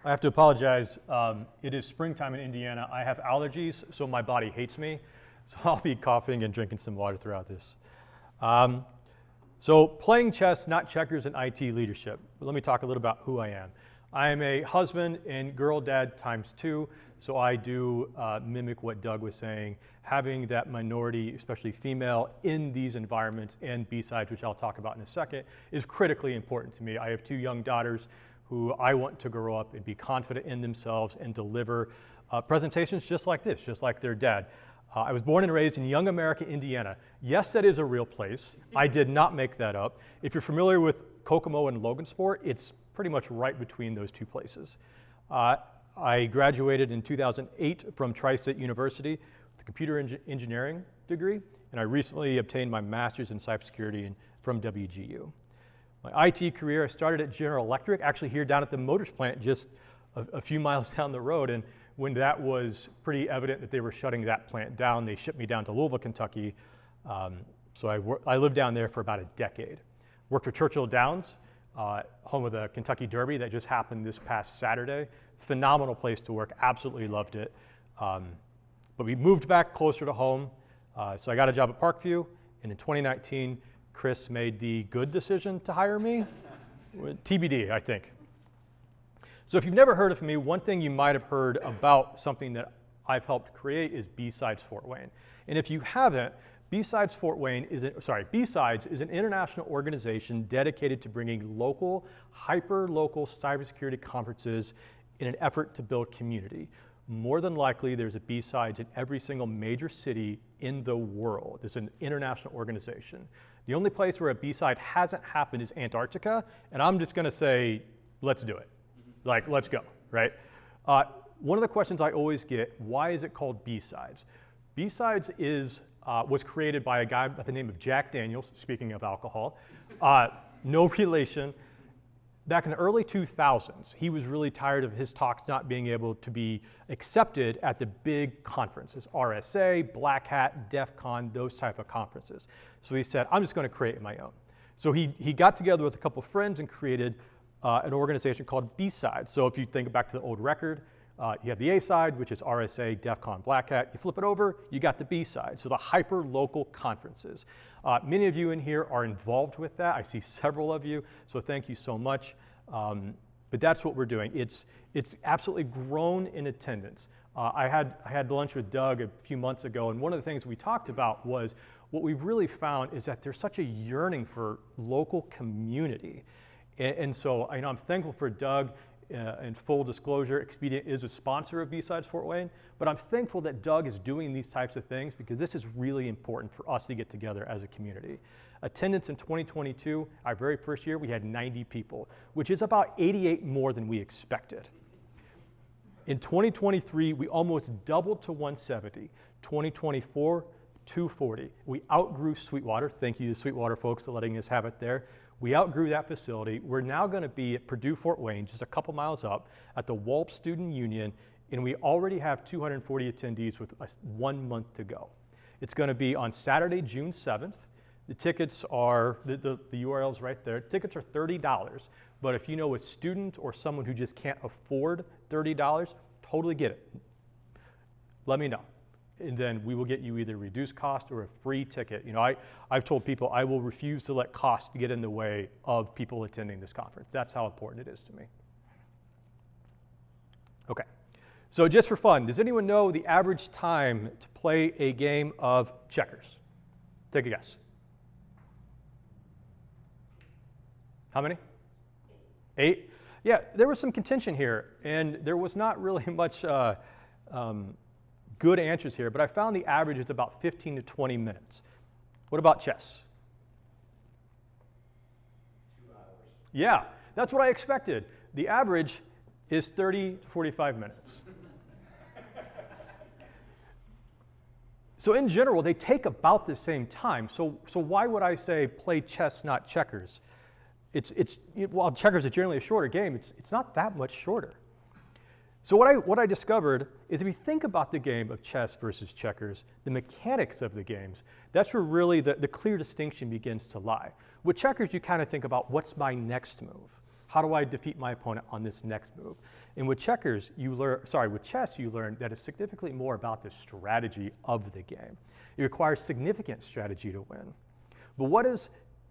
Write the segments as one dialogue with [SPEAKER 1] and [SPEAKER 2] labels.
[SPEAKER 1] I have to apologize. It is springtime in Indiana. I have allergies, so my body hates me. So I'll be coughing and drinking some water throughout this. So playing chess, not checkers, and IT leadership. But let me talk a little about who I am. I am a husband and girl dad times two, so I do mimic what Doug was saying. Having that minority, especially female, in these environments and B-sides, which I'll talk about in a second, is critically important to me. I have two young daughters who I want to grow up and be confident in themselves and deliver presentations just like this, just like their dad. I was born and raised in Young America, Indiana. Yes, that is a real place. I did not make that up. If you're familiar with Kokomo and Logansport, it's pretty much right between those two places. I graduated in 2008 from Tri-State University with a computer engineering degree, and I recently obtained my master's in cybersecurity from WGU. My IT career, I started at General Electric, actually here down at the Motors plant just a few miles down the road. And when that was pretty evident that they were shutting that plant down, they shipped me down to Louisville, Kentucky. So I lived down there for about a decade. Worked for Churchill Downs, home of the Kentucky Derby that just happened this past Saturday. Phenomenal place to work, absolutely loved it. But we moved back closer to home. So I got a job at Parkview, and in 2019, Chris made the good decision to hire me. TBD, I think. So if you've never heard of me, one thing you might have heard about something that I've helped create is B-Sides Fort Wayne. And if you haven't, B-Sides is an international organization dedicated to bringing local, hyper-local cybersecurity conferences in an effort to build community. More than likely, there's a B-Sides in every single major city in the world. It's an international organization. The only place where a B-side hasn't happened is Antarctica, and I'm just gonna say, let's do it. Like, let's go, right? One of the questions I always get, why is it called B-Sides? B-Sides was created by a guy by the name of Jack Daniels, speaking of alcohol, no relation. Back in the early 2000s, he was really tired of his talks not being able to be accepted at the big conferences, RSA, Black Hat, DEF CON, those type of conferences. So he said, I'm just gonna create my own. So he got together with a couple of friends and created an organization called B-Sides. So if you think back to the old record, you have the A side, which is RSA, DEF CON, Black Hat. You flip it over, you got the B side, so the hyper-local conferences. Many of you in here are involved with that. I see several of you, so thank you so much. But that's what we're doing. It's absolutely grown in attendance. I had lunch with Doug a few months ago, and one of the things we talked about was what we've really found is that there's such a yearning for local community. And so I'm thankful for Doug. In full disclosure, Expedient is a sponsor of B-Sides Fort Wayne, but I'm thankful that Doug is doing these types of things because this is really important for us to get together as a community. Attendance in 2022, our very first year, we had 90 people, which is about 88 more than we expected. In 2023, we almost doubled to 170. 2024, 240. We outgrew Sweetwater. Thank you to Sweetwater folks for letting us have it there. We outgrew that facility. We're now going to be at Purdue Fort Wayne, just a couple miles up, at the Walp Student Union, and we already have 240 attendees with 1 month to go. It's going to be on Saturday, June 7th. The tickets are, the URL's right there. Tickets are $30, but if you know a student or someone who just can't afford $30, totally get it. Let me know. And then we will get you either reduced cost or a free ticket. You know, I've told people I will refuse to let cost get in the way of people attending this conference. That's how important it is to me. Okay, so just for fun, does anyone know the average time to play a game of checkers? Take a guess. How many? 8? Yeah, there was some contention here, and there was not really much good answers here, but I found the average is about 15 to 20 minutes. What about chess?
[SPEAKER 2] 2 hours.
[SPEAKER 1] Yeah, that's what I expected. The average is 30 to 45 minutes. So in general, they take about the same time. So why would I say play chess, not checkers? While checkers is generally a shorter game, it's not that much shorter. So what I discovered is if you think about the game of chess versus checkers, the mechanics of the games, that's where really the clear distinction begins to lie. With checkers, you kind of think about what's my next move. How do I defeat my opponent on this next move? And with chess, you learn that it's significantly more about the strategy of the game. It requires significant strategy to win. But what does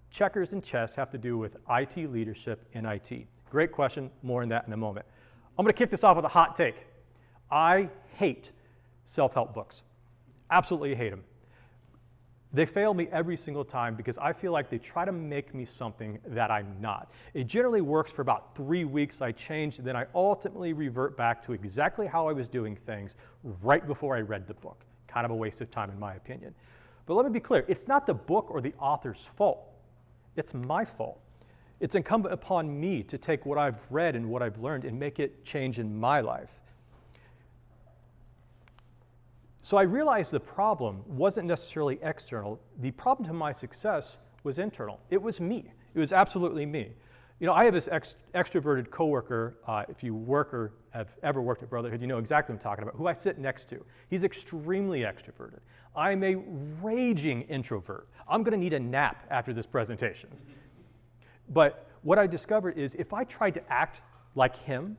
[SPEAKER 1] checkers and chess have to do with IT leadership and IT? Great question, more on that in a moment. I'm gonna kick this off with a hot take. I hate self-help books. Absolutely hate them. They fail me every single time because I feel like they try to make me something that I'm not. It generally works for about 3 weeks. I change, then I ultimately revert back to exactly how I was doing things right before I read the book. Kind of a waste of time in my opinion. But let me be clear, it's not the book or the author's fault. It's my fault. It's incumbent upon me to take what I've read and what I've learned and make it change in my life. So I realized the problem wasn't necessarily external. The problem to my success was internal. It was me. It was absolutely me. You know, I have this extroverted coworker, if you work or have ever worked at Brotherhood, you know exactly what I'm talking about, who I sit next to. He's extremely extroverted. I'm a raging introvert. I'm gonna need a nap after this presentation. But what I discovered is if I tried to act like him,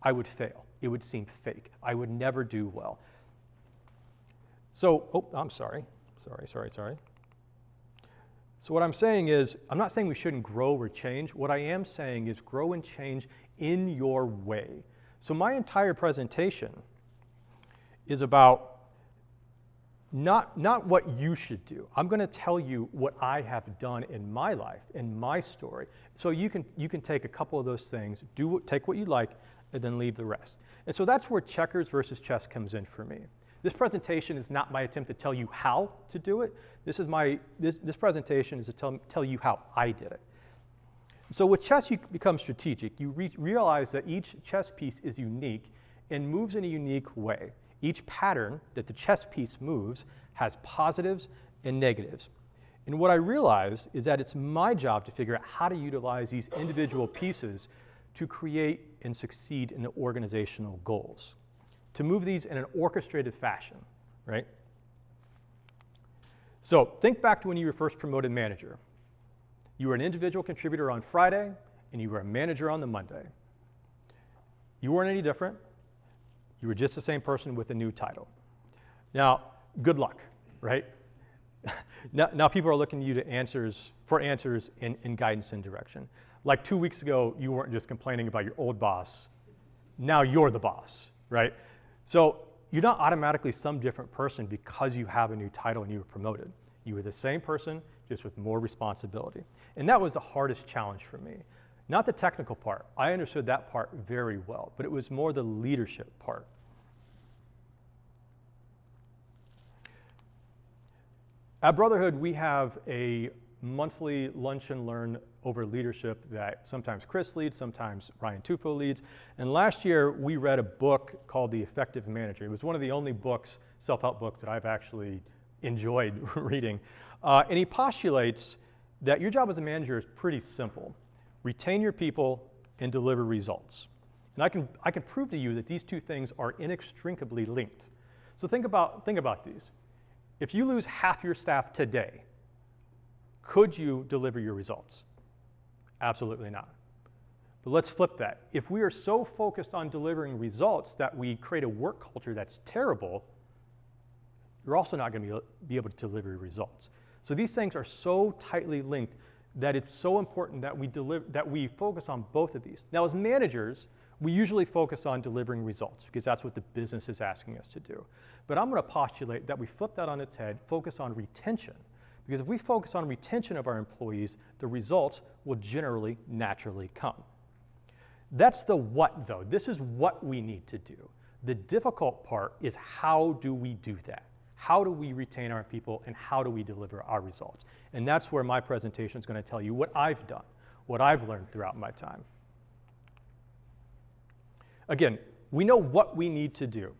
[SPEAKER 1] I would fail. It would seem fake. I would never do well. So, I'm sorry. So what I'm saying is, I'm not saying we shouldn't grow or change. What I am saying is grow and change in your way. So my entire presentation is about not what you should do. I'm going to tell you what I have done in my life, in my story. So you can take a couple of those things, take what you like, and then leave the rest. And so that's where checkers versus chess comes in for me. This presentation is not my attempt to tell you how to do it. This presentation is to tell you how I did it. So with chess, you become strategic. You realize that each chess piece is unique and moves in a unique way. Each pattern that the chess piece moves has positives and negatives. And what I realized is that it's my job to figure out how to utilize these individual pieces to create and succeed in the organizational goals, to move these in an orchestrated fashion, right? So think back to when you were first promoted manager. You were an individual contributor on Friday, and you were a manager on the Monday. You weren't any different. You were just the same person with a new title. Now, good luck, right? Now people are looking to you for answers and guidance and direction. Like 2 weeks ago, you weren't just complaining about your old boss. Now you're the boss, right? So you're not automatically some different person because you have a new title and you were promoted. You were the same person, just with more responsibility. And that was the hardest challenge for me. Not the technical part. I understood that part very well, but it was more the leadership part. At Brotherhood, we have a monthly lunch and learn over leadership that sometimes Chris leads, sometimes Ryan Tufo leads. And last year, we read a book called The Effective Manager. It was one of the only books, self-help books, that I've actually enjoyed reading. And he postulates that your job as a manager is pretty simple. Retain your people and deliver results. And I can prove to you that these two things are inextricably linked. So think about these. If you lose half your staff today, could you deliver your results? Absolutely not. But let's flip that. If we are so focused on delivering results that we create a work culture that's terrible, you're also not going to be able to deliver results. So these things are so tightly linked that it's so important that we focus on both of these. Now, as managers, we usually focus on delivering results because that's what the business is asking us to do. But I'm going to postulate that we flip that on its head, focus on retention. Because if we focus on retention of our employees, the results will generally, naturally come. That's the what, though. This is what we need to do. The difficult part is how do we do that? How do we retain our people, and how do we deliver our results? And that's where my presentation is going to tell you what I've done, what I've learned throughout my time. Again, we know what we need to do.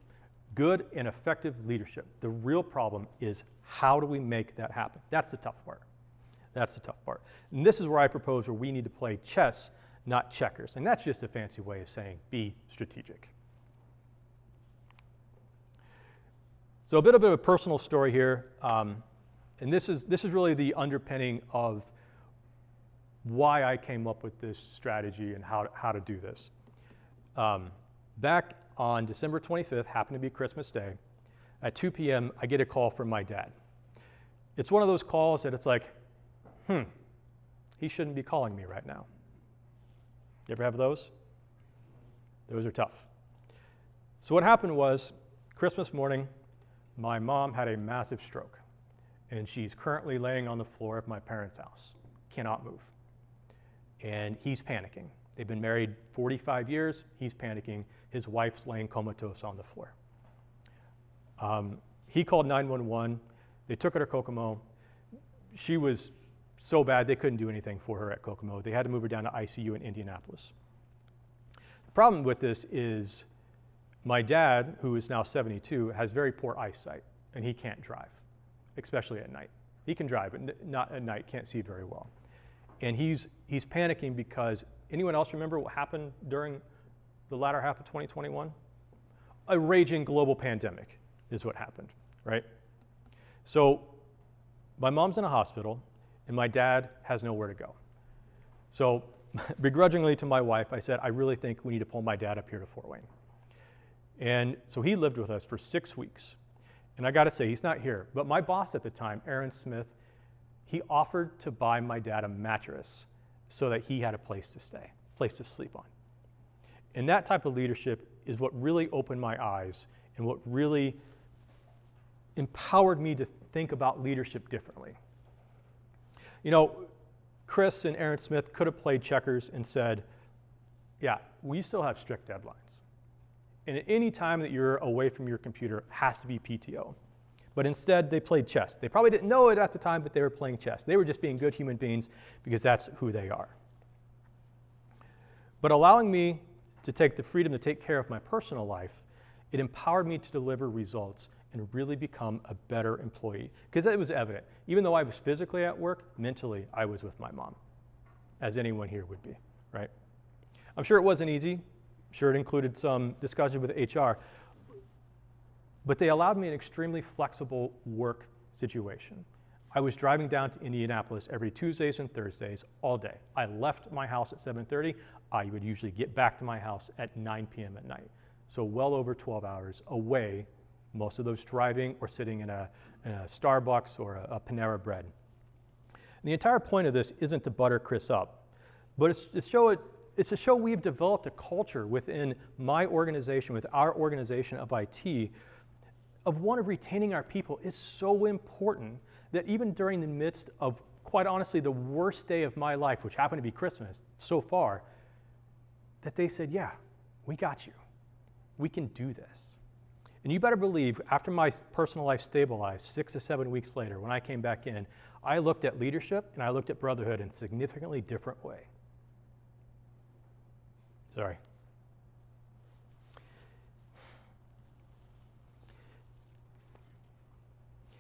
[SPEAKER 1] Good and effective leadership. The real problem is how do we make that happen? That's the tough part. That's the tough part. And this is where I propose where we need to play chess, not checkers. And that's just a fancy way of saying be strategic. So a bit of a personal story here. And this is really the underpinning of why I came up with this strategy and how to do this. Back on December 25th, happened to be Christmas Day, at 2 p.m., I get a call from my dad. It's one of those calls that it's like, he shouldn't be calling me right now. You ever have those? Those are tough. So what happened was, Christmas morning, my mom had a massive stroke, and she's currently laying on the floor of my parents' house, cannot move. And he's panicking. They've been married 45 years, he's panicking, his wife's laying comatose on the floor. He called 911, they took her to Kokomo. She was so bad they couldn't do anything for her at Kokomo. They had to move her down to ICU in Indianapolis. The problem with this is my dad, who is now 72, has very poor eyesight, and he can't drive, especially at night. He can drive, but not at night, can't see very well. And he's panicking because, anyone else remember what happened during the latter half of 2021? A raging global pandemic is what happened, right? So my mom's in a hospital, and my dad has nowhere to go. So begrudgingly to my wife, I said, I really think we need to pull my dad up here to Fort Wayne. And so he lived with us for 6 weeks. And I gotta say, he's not here, but my boss at the time, Aaron Smith, he offered to buy my dad a mattress so that he had a place to stay, place to sleep on. And that type of leadership is what really opened my eyes and what really empowered me to think about leadership differently. You know, Chris and Aaron Smith could have played checkers and said, yeah, we still have strict deadlines. And at any time that you're away from your computer has to be PTO. But instead, they played chess. They probably didn't know it at the time, but they were playing chess. They were just being good human beings because that's who they are. But allowing me to take the freedom to take care of my personal life, it empowered me to deliver results and really become a better employee. Because it was evident. Even though I was physically at work, mentally, I was with my mom, as anyone here would be, right? I'm sure it wasn't easy. I'm sure it included some discussion with HR. But they allowed me an extremely flexible work situation. I was driving down to Indianapolis every Tuesdays and Thursdays all day. I left my house at 7:30. I would usually get back to my house at 9 p.m. at night. So well over 12 hours away, most of those driving or sitting in a Starbucks or a Panera Bread. And the entire point of this isn't to butter Chris up, but it's to show we've developed a culture within my organization, with our organization of IT, of one of retaining our people is so important that even during the midst of, quite honestly, the worst day of my life, which happened to be Christmas so far, that they said, yeah, we got you. We can do this. And you better believe, after my personal life stabilized 6 to 7 weeks later, when I came back in, I looked at leadership and I looked at brotherhood in a significantly different way. Sorry.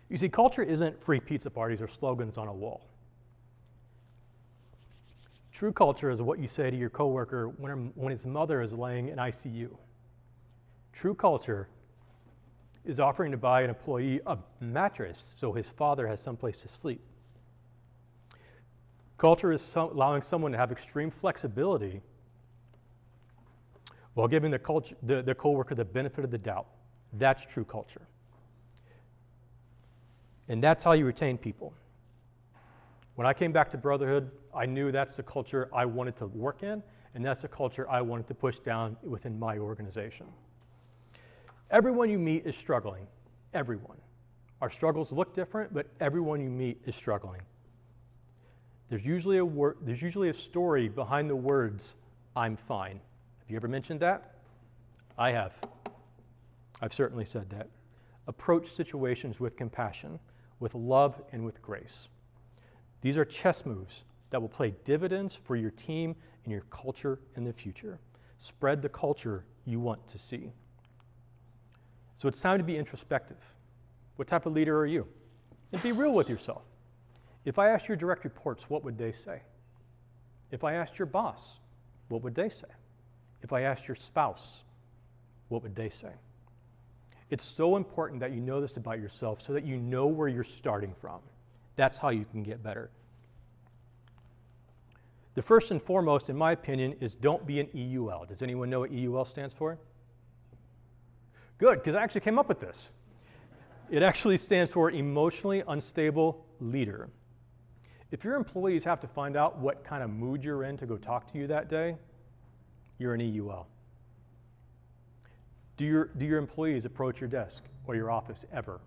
[SPEAKER 1] You see, culture isn't free pizza parties or slogans on a wall. True culture is what you say to your coworker when his mother is laying in ICU. True culture is offering to buy an employee a mattress so his father has someplace to sleep. Culture is allowing someone to have extreme flexibility while giving the coworker the benefit of the doubt. That's true culture. And that's how you retain people. When I came back to Brotherhood, I knew that's the culture I wanted to work in, and that's the culture I wanted to push down within my organization. Everyone you meet is struggling. Everyone. Our struggles look different, but everyone you meet is struggling. There's usually a story behind the words, "I'm fine." Have you ever mentioned that? I have. I've certainly said that. Approach situations with compassion, with love, and with grace. These are chess moves that will pay dividends for your team and your culture in the future. Spread the culture you want to see. So it's time to be introspective. What type of leader are you? And be real with yourself. If I asked your direct reports, what would they say? If I asked your boss, what would they say? If I asked your spouse, what would they say? It's so important that you know this about yourself so that you know where you're starting from. That's how you can get better. The first and foremost, in my opinion, is don't be an EUL. Does anyone know what EUL stands for? Good, because I actually came up with this. It actually stands for emotionally unstable leader. If your employees have to find out what kind of mood you're in to go talk to you that day, you're an EUL. Do your employees approach your desk or your office ever?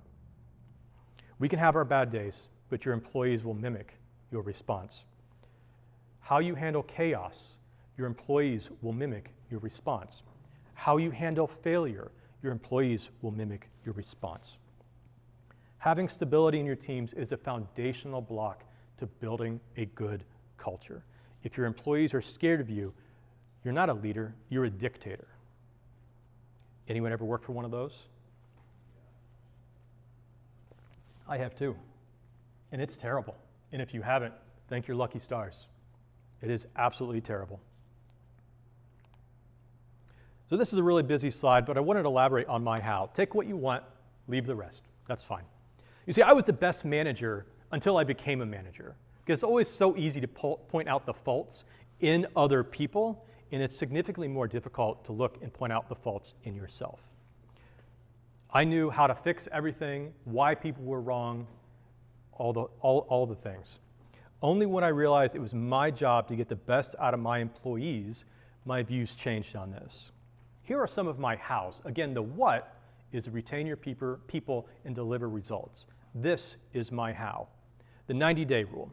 [SPEAKER 1] We can have our bad days, but your employees will mimic your response. How you handle chaos, your employees will mimic your response. How you handle failure, your employees will mimic your response. Having stability in your teams is a foundational block to building a good culture. If your employees are scared of you, you're not a leader, you're a dictator. Anyone ever worked for one of those? I have too, and it's terrible. And if you haven't, thank your lucky stars. It is absolutely terrible. So this is a really busy slide, but I wanted to elaborate on my how. Take what you want, leave the rest. That's fine. You see, I was the best manager until I became a manager, because it's always so easy to point out the faults in other people, and it's significantly more difficult to look and point out the faults in yourself. I knew how to fix everything, why people were wrong, all the things. Only when I realized it was my job to get the best out of my employees, my views changed on this. Here are some of my hows. Again, the what is to retain your people and deliver results. This is my how. The 90-day rule.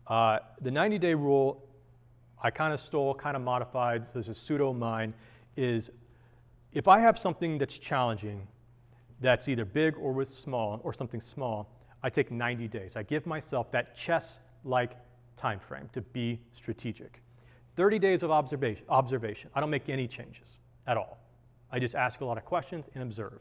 [SPEAKER 1] The 90-day rule, I kind of stole, kind of modified, so this is pseudo mine, is if I have something that's challenging, that's either big or small, or something small, I take 90 days. I give myself that chess-like time frame to be strategic. 30 days of observation. I don't make any changes at all. I just ask a lot of questions and observe.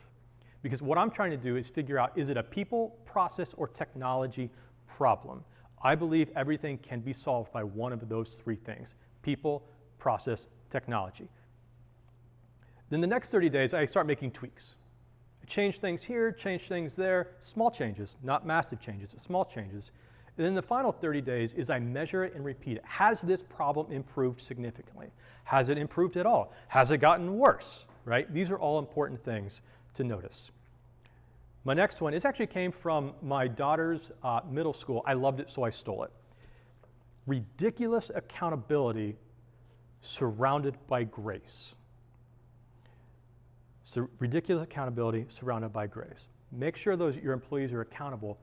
[SPEAKER 1] Because what I'm trying to do is figure out, is it a people, process, or technology problem? I believe everything can be solved by one of those three things: people, process, technology. Then the next 30 days, I start making tweaks. I change things here, change things there, small changes, not massive changes, but small changes. And then the final 30 days is I measure it and repeat it. Has this problem improved significantly? Has it improved at all? Has it gotten worse? Right? These are all important things to notice. My next one, this actually came from my daughter's middle school. I loved it, so I stole it. Ridiculous accountability surrounded by grace. So ridiculous accountability surrounded by grace. Make sure your employees are accountable,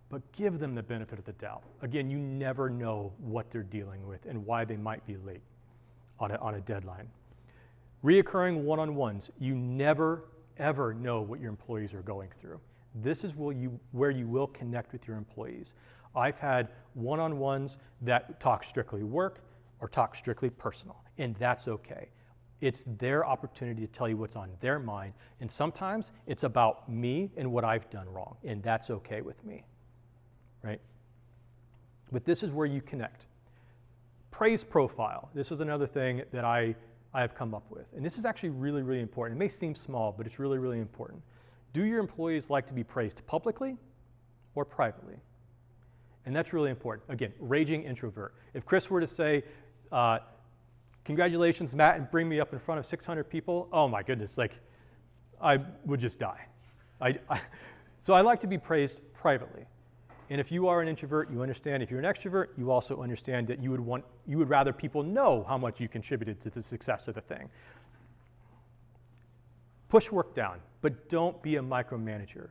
[SPEAKER 1] but give them the benefit of the doubt. Again, you never know what they're dealing with and why they might be late on a deadline. Reoccurring one-on-ones. You never, ever know what your employees are going through. This is where you will connect with your employees. I've had one-on-ones that talk strictly work or talk strictly personal, and that's okay. It's their opportunity to tell you what's on their mind, and sometimes it's about me and what I've done wrong, and that's okay with me, right? But this is where you connect. Praise profile. This is another thing that I have come up with, and this is actually really, really important. It may seem small, but it's really, really important. Do your employees like to be praised publicly or privately? And that's really important. Again, raging introvert. If Chris were to say, congratulations, Matt, and bring me up in front of 600 people, oh my goodness, like, I would just die. So I like to be praised privately. And if you are an introvert, you understand. If you're an extrovert, you also understand that you would rather people know how much you contributed to the success of the thing. Push work down, but don't be a micromanager.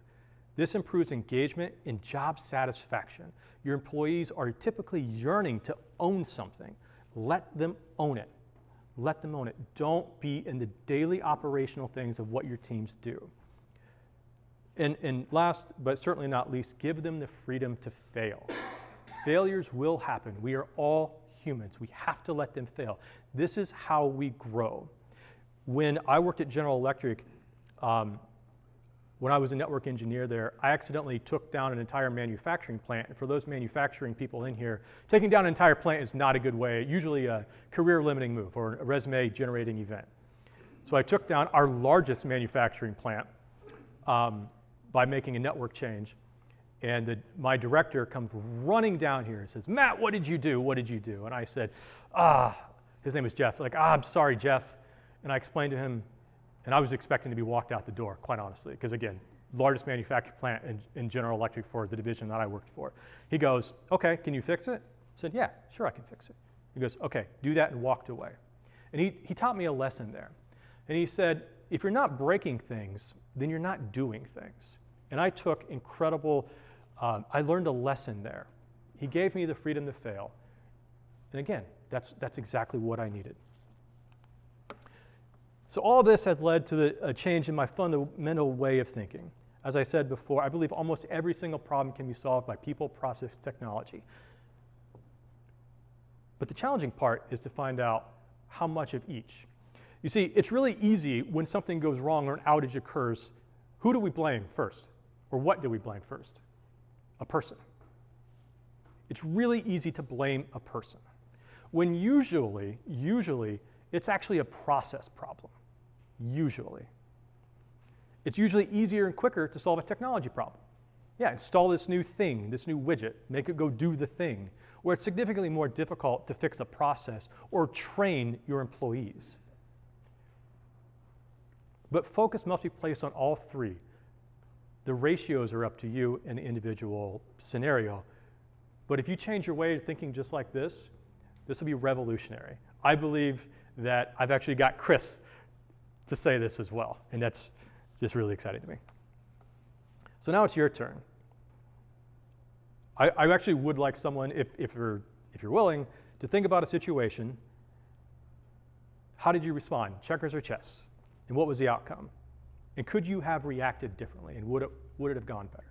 [SPEAKER 1] This improves engagement and job satisfaction. Your employees are typically yearning to own something. Let them own it. Let them own it. Don't be in the daily operational things of what your teams do. And last, but certainly not least, give them the freedom to fail. Failures will happen. We are all humans. We have to let them fail. This is how we grow. When I worked at General Electric, when I was a network engineer there, I accidentally took down an entire manufacturing plant. And for those manufacturing people in here, taking down an entire plant is not a good way, usually a career-limiting move or a resume-generating event. So I took down our largest manufacturing plant by making a network change. And my director comes running down here and says, Matt, what did you do? What did you do? And I said, his name was Jeff. I'm sorry, Jeff. And I explained to him, and I was expecting to be walked out the door, quite honestly, because again, largest manufacturing plant in General Electric for the division that I worked for. He goes, okay, can you fix it? I said, yeah, sure I can fix it. He goes, okay, do that, and walked away. And he taught me a lesson there. And he said, if you're not breaking things, then you're not doing things. And I took I learned a lesson there. He gave me the freedom to fail. And again, that's exactly what I needed. So all of this has led to a change in my fundamental way of thinking. As I said before, I believe almost every single problem can be solved by people, process, technology. But the challenging part is to find out how much of each. You see, it's really easy when something goes wrong or an outage occurs. Who do we blame first? Or what do we blame first? A person. It's really easy to blame a person, when usually, it's actually a process problem. Usually. It's usually easier and quicker to solve a technology problem. Yeah, install this new thing, this new widget, make it go do the thing, where it's significantly more difficult to fix a process or train your employees. But focus must be placed on all three. The ratios are up to you in the individual scenario. But if you change your way of thinking just like this will be revolutionary. I believe that I've actually got Chris to say this as well, and that's just really exciting to me. So now it's your turn. I actually would like someone, if you're willing, to think about a situation. How did you respond, checkers or chess? And what was the outcome? And could you have reacted differently, and would it have gone better?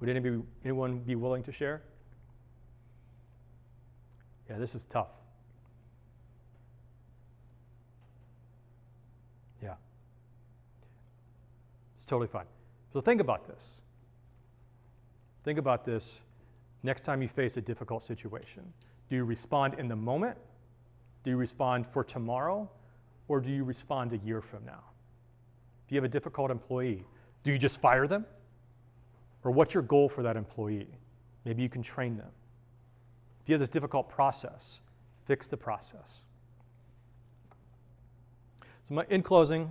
[SPEAKER 1] Would anyone be willing to share? Yeah, this is tough. Yeah. It's totally fine. So think about this. Think about this next time you face a difficult situation. Do you respond in the moment? Do you respond for tomorrow? Or do you respond a year from now? If you have a difficult employee, do you just fire them? Or what's your goal for that employee? Maybe you can train them. If you have this difficult process, fix the process. So in closing,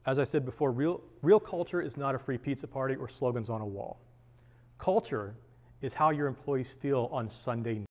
[SPEAKER 1] as I said before, real culture is not a free pizza party or slogans on a wall. Culture is how your employees feel on Sunday